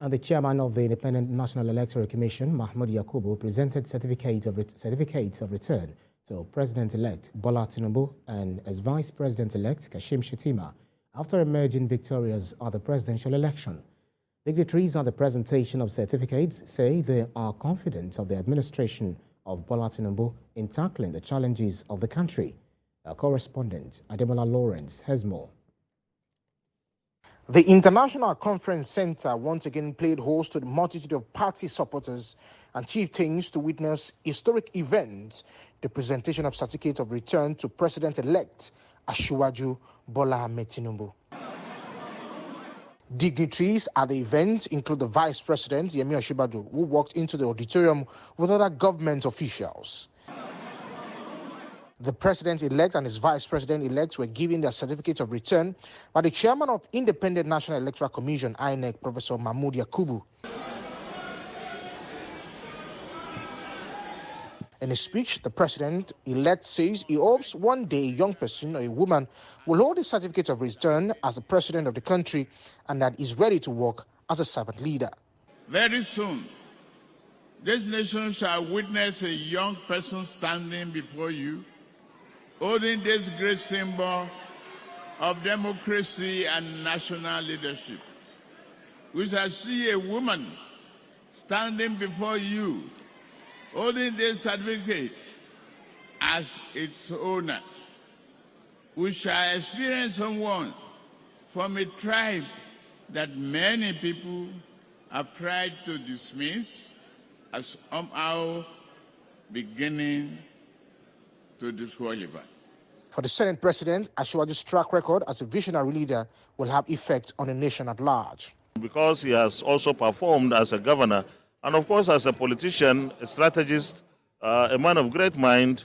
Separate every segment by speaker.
Speaker 1: And the chairman of the Independent National Electoral Commission, Mahmoud Yakubu, presented certificates of return to President-elect Bola Tinubu and as Vice President-elect Kashim Shettima after emerging victorious at the presidential election. Dignitaries at the presentation of certificates say they are confident of the administration of Bola Tinubu in tackling the challenges of the country. Our correspondent, Ademola Lawrence, has more. The International Conference Center once again played host to the multitude of party supporters and chieftains to witness historic events, the presentation of certificate of return to President-elect Asiwaju Bola Tinubu. Dignitaries at the event include the Vice President, Asiwaju, who walked into the auditorium with other government officials. The President-elect and his Vice President-elect were given their certificates of return by the Chairman of Independent National Electoral Commission, INEC, Professor Mahmoud Yakubu. In a speech, the President-elect says he hopes one day a young person or a woman will hold a certificate of return as the President of the country and that is ready to work as a servant leader.
Speaker 2: Very soon, this nation shall witness a young person standing before you, holding this great symbol of democracy and national leadership. We shall see a woman standing before you, holding this certificate as its owner. We shall experience someone from a tribe that many people have tried to dismiss as somehow beginning to disqualify.
Speaker 1: For the Senate President, Asiwaju's track record as a visionary leader will have effect on the nation at large.
Speaker 3: Because he has also performed as a governor and, of course, as a politician, a strategist, a man of great mind,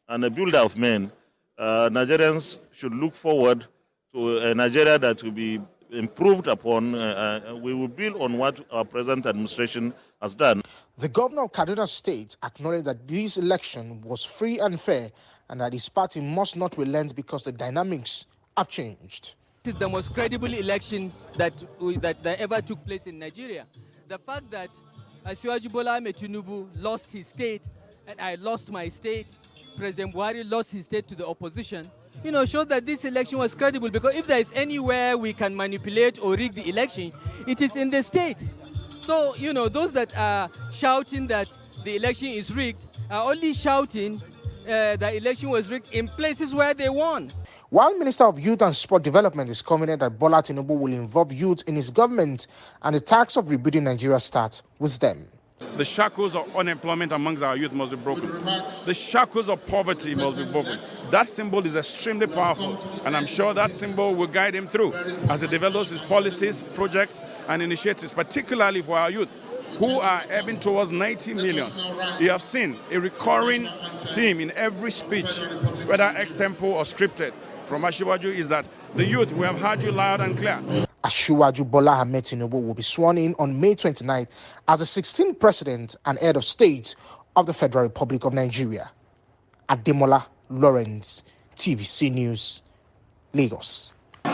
Speaker 3: and a builder of men, Nigerians should look forward to a Nigeria that will be improved upon. We will build on what our present administration has done.
Speaker 1: The governor of Kaduna State acknowledged that this election was free and fair and that his party must not relent because the dynamics have changed.
Speaker 4: This is the most credible election that ever took place in Nigeria. The fact that Asiwaju Bola Tinubu lost his state and I lost my state, President Buhari lost his state to the opposition, shows that this election was credible, because if there is anywhere we can manipulate or rig the election, it is in the states. So, those that are shouting that the election is rigged are only shouting the election was rigged in places where they won.
Speaker 1: While Minister of Youth and Sport Development is confident that Bola Tinubu will involve youth in his government and the task of rebuilding Nigeria starts with them.
Speaker 5: The shackles of unemployment amongst our youth must be broken. The shackles of poverty must be broken. That symbol is extremely powerful, and I'm sure that symbol will guide him through as he develops his policies, projects, and initiatives, particularly for our youth, who are heading towards 90 million. You have seen a recurring theme in every speech, whether extempo or scripted, from Asiwaju is that the youth, we have heard you loud and clear.
Speaker 1: Asiwaju Bola Tinubu will be sworn in on May 29th as the 16th President and Head of State of the Federal Republic of Nigeria. Ademola Lawrence, TVC News, Lagos.